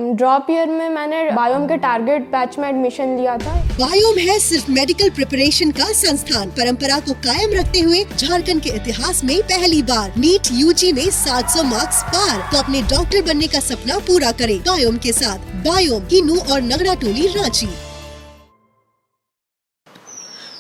Drop year में मैंने biome के टारगेट बैच में एडमिशन लिया था। बायोम है सिर्फ मेडिकल प्रिपरेशन का संस्थान। परंपरा को कायम रखते हुए झारखंड के इतिहास में पहली बार नीट यूजी में 700 मार्क्स पार। तो अपने डॉक्टर बनने का सपना पूरा करें बायोम के साथ। बायोम किन्नू और नगरा टोली रांची।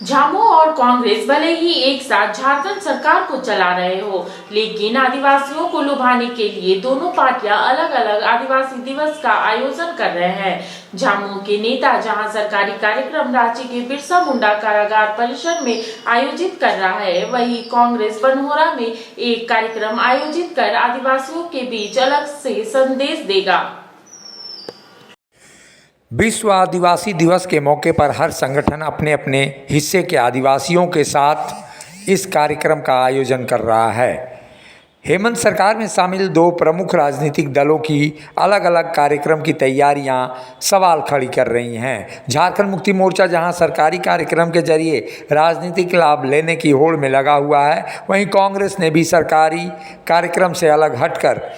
झामुमो और कांग्रेस भले ही एक साथ झारखंड सरकार को चला रहे हो, लेकिन आदिवासियों को लुभाने के लिए दोनों पार्टियां अलग अलग आदिवासी दिवस का आयोजन कर रहे हैं। झामुमो के नेता जहां सरकारी कार्यक्रम रांची के बिरसा मुंडा कारागार परिसर में आयोजित कर रहा है, वहीं कांग्रेस बनहोरा में एक कार्यक्रम आयोजित कर आदिवासियों के बीच अलग से संदेश देगा। विश्व आदिवासी दिवस के मौके पर हर संगठन अपने अपने हिस्से के आदिवासियों के साथ इस कार्यक्रम का आयोजन कर रहा है। हेमंत सरकार में शामिल दो प्रमुख राजनीतिक दलों की अलग अलग कार्यक्रम की तैयारियां सवाल खड़ी कर रही हैं। झारखंड मुक्ति मोर्चा जहां सरकारी कार्यक्रम के जरिए राजनीतिक लाभ लेने की होड़ में लगा हुआ है, वहीं कांग्रेस ने भी सरकारी कार्यक्रम से अलग हटकर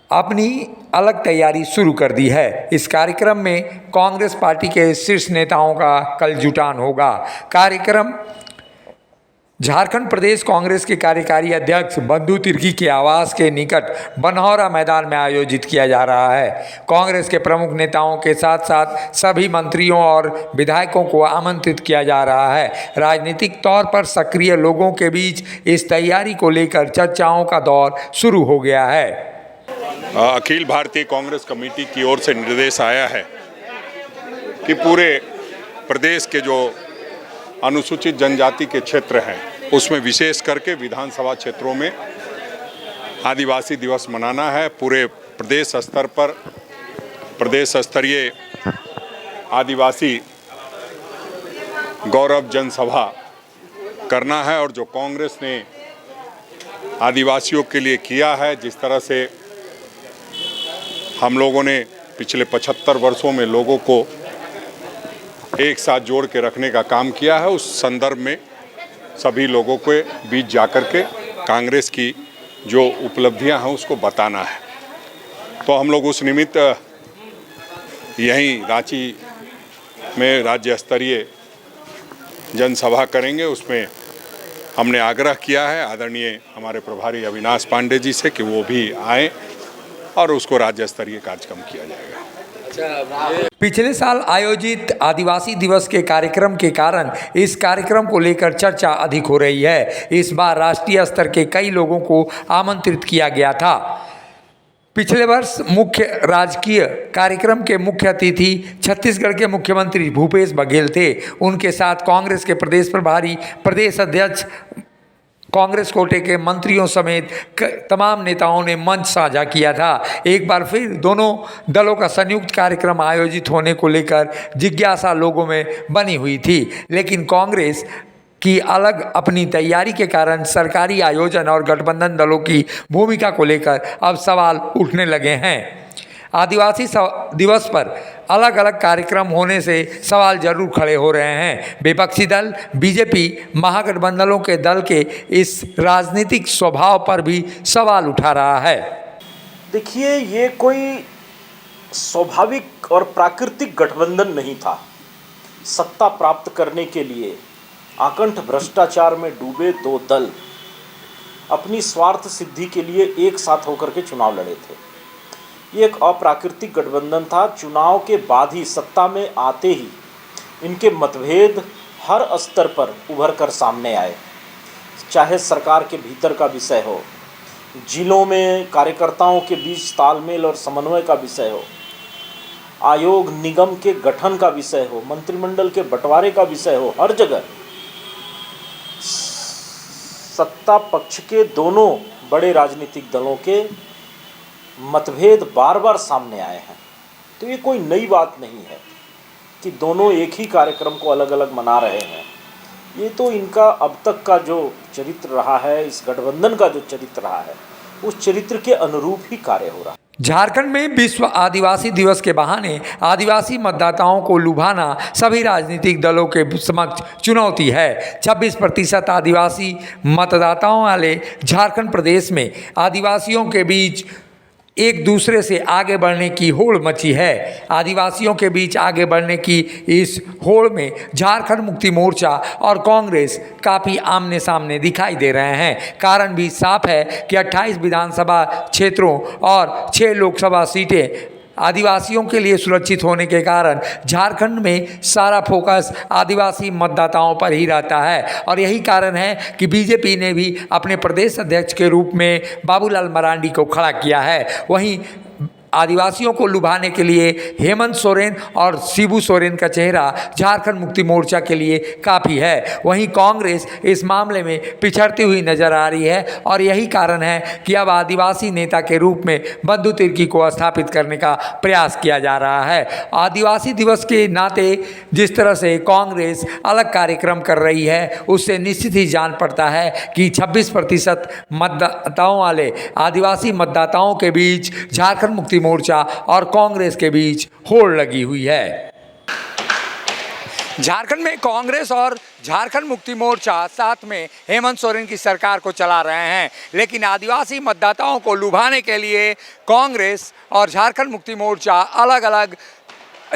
अपनी अलग तैयारी शुरू कर दी है। इस कार्यक्रम में कांग्रेस पार्टी के शीर्ष नेताओं का कल जुटान होगा। कार्यक्रम झारखंड प्रदेश कांग्रेस के कार्यकारी अध्यक्ष बंधु तिर्की के आवास के निकट बनहौरा मैदान में आयोजित किया जा रहा है। कांग्रेस के प्रमुख नेताओं के साथ साथ सभी मंत्रियों और विधायकों को आमंत्रित किया जा रहा है। राजनीतिक तौर पर सक्रिय लोगों के बीच इस तैयारी को लेकर चर्चाओं का दौर शुरू हो गया है। अखिल भारतीय कांग्रेस कमेटी की ओर से निर्देश आया है कि पूरे प्रदेश के जो अनुसूचित जनजाति के क्षेत्र हैं, उसमें विशेष करके विधानसभा क्षेत्रों में आदिवासी दिवस मनाना है। पूरे प्रदेश स्तर पर प्रदेश स्तरीय आदिवासी गौरव जनसभा करना है। और जो कांग्रेस ने आदिवासियों के लिए किया है, जिस तरह से हम लोगों ने पिछले 75 वर्षों में लोगों को एक साथ जोड़ के रखने का काम किया है, उस संदर्भ में सभी लोगों के बीच जाकर के कांग्रेस की जो उपलब्धियां हैं उसको बताना है। तो हम लोग उस निमित्त यहीं रांची में राज्य स्तरीय जनसभा करेंगे। उसमें हमने आग्रह किया है आदरणीय हमारे प्रभारी अविनाश पांडे जी से कि वो भी आएँ और उसको राज्य स्तरीय कार्यक्रम किया जाएगा। पिछले साल आयोजित आदिवासी दिवस के कार्यक्रम के कारण इस कार्यक्रम को लेकर चर्चा अधिक हो रही है। इस बार राष्ट्रीय स्तर के कई लोगों को आमंत्रित किया गया था। पिछले वर्ष मुख्य राजकीय कार्यक्रम के मुख्य अतिथि छत्तीसगढ़ के मुख्यमंत्री भूपेश बघेल थे। उनके साथ कांग्रेस के प्रदेश प्रभारी, प्रदेश अध्यक्ष, कांग्रेस कोटे के मंत्रियों समेत तमाम नेताओं ने मंच साझा किया था। एक बार फिर दोनों दलों का संयुक्त कार्यक्रम आयोजित होने को लेकर जिज्ञासा लोगों में बनी हुई थी, लेकिन कांग्रेस की अलग अपनी तैयारी के कारण सरकारी आयोजन और गठबंधन दलों की भूमिका को लेकर अब सवाल उठने लगे हैं। आदिवासी दिवस पर अलग अलग कार्यक्रम होने से सवाल जरूर खड़े हो रहे हैं। विपक्षी दल बीजेपी महागठबंधनों के दल के इस राजनीतिक स्वभाव पर भी सवाल उठा रहा है। देखिए, ये कोई स्वाभाविक और प्राकृतिक गठबंधन नहीं था। सत्ता प्राप्त करने के लिए आकंठ भ्रष्टाचार में डूबे दो दल अपनी स्वार्थ सिद्धि के लिए एक साथ होकर के चुनाव लड़े थे। ये एक अप्राकृतिक गठबंधन था। चुनाव के बाद ही, सत्ता में आते ही इनके मतभेद हर स्तर पर उभर कर सामने आए। चाहे सरकार के भीतर का विषय हो, जिलों में कार्यकर्ताओं के बीच तालमेल और समन्वय का विषय हो, आयोग निगम के गठन का विषय हो, मंत्रिमंडल के बंटवारे का विषय हो, हर जगह सत्ता पक्ष के दोनों बड़े राजनीतिक दलों के मतभेद बार बार सामने आए हैं। तो ये कोई नई बात नहीं है कि दोनों एक ही कार्यक्रम को अलग अलग मना रहे हैं। ये तो इनका अब तक का जो चरित्र रहा है, इस गठबंधन का जो चरित्र रहा है, उस चरित्र के अनुरूप ही कार्य हो रहा है। झारखंड में विश्व आदिवासी दिवस के बहाने आदिवासी मतदाताओं को लुभाना सभी राजनीतिक दलों के समक्ष चुनौती है। 26% आदिवासी मतदाताओं वाले झारखंड प्रदेश में आदिवासियों के बीच एक दूसरे से आगे बढ़ने की होड़ मची है। आदिवासियों के बीच आगे बढ़ने की इस होड़ में झारखंड मुक्ति मोर्चा और कांग्रेस काफ़ी आमने सामने दिखाई दे रहे हैं। कारण भी साफ है कि 28 विधानसभा क्षेत्रों और 6 लोकसभा सीटें आदिवासियों के लिए सुरक्षित होने के कारण झारखंड में सारा फोकस आदिवासी मतदाताओं पर ही रहता है और यही कारण है कि बीजेपी ने भी अपने प्रदेश अध्यक्ष के रूप में बाबूलाल मरांडी को खड़ा किया है। वहीं आदिवासियों को लुभाने के लिए हेमंत सोरेन और शिबू सोरेन का चेहरा झारखंड मुक्ति मोर्चा के लिए काफ़ी है। वहीं कांग्रेस इस मामले में पिछड़ती हुई नजर आ रही है और यही कारण है कि अब आदिवासी नेता के रूप में बंधु तिर्की को स्थापित करने का प्रयास किया जा रहा है। आदिवासी दिवस के नाते जिस तरह से कांग्रेस अलग कार्यक्रम कर रही है उससे निश्चित ही जान पड़ता है कि 26% मतदाताओं वाले आदिवासी मतदाताओं के बीच झारखंड मुक्ति मोर्चा और कांग्रेस के बीच होड़ लगी हुई है। झारखंड में कांग्रेस और झारखंड मुक्ति मोर्चा साथ में हेमंत सोरेन की सरकार को चला रहे हैं, लेकिन आदिवासी मतदाताओं को लुभाने के लिए कांग्रेस और झारखंड मुक्ति मोर्चा अलग अलग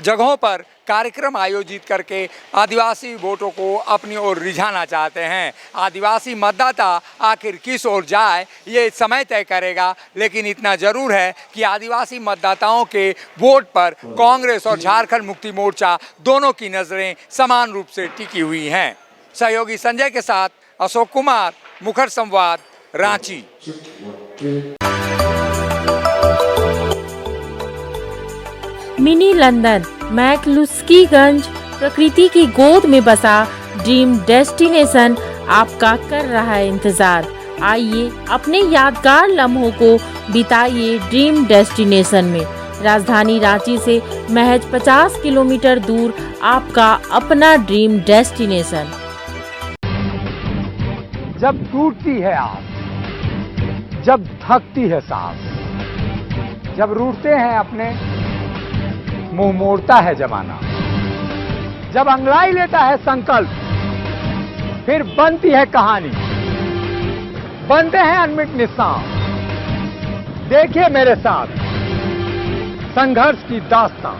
जगहों पर कार्यक्रम आयोजित करके आदिवासी वोटों को अपनी ओर रिझाना चाहते हैं। आदिवासी मतदाता आखिर किस ओर जाए ये समय तय करेगा, लेकिन इतना जरूर है कि आदिवासी मतदाताओं के वोट पर कांग्रेस और झारखंड मुक्ति मोर्चा दोनों की नज़रें समान रूप से टिकी हुई हैं। सहयोगी संजय के साथ अशोक कुमार, मुखर संवाद, रांची। मिनी लंदन मैक्लुस्कीगंज प्रकृति की गोद में बसा ड्रीम डेस्टिनेशन आपका कर रहा है इंतजार। आइए अपने यादगार लम्हों को बिताइए ड्रीम डेस्टिनेशन में। राजधानी रांची से महज 50 किलोमीटर दूर आपका अपना ड्रीम डेस्टिनेशन। जब टूटती है आस, जब थकती है सांस, जब रूठते हैं अपने मुंह मोड़ता है जमाना, जब अंगड़ाई लेता है संकल्प, फिर बनती है कहानी, बनते हैं अनमिट निशान। देखिए मेरे साथ संघर्ष की दास्तां।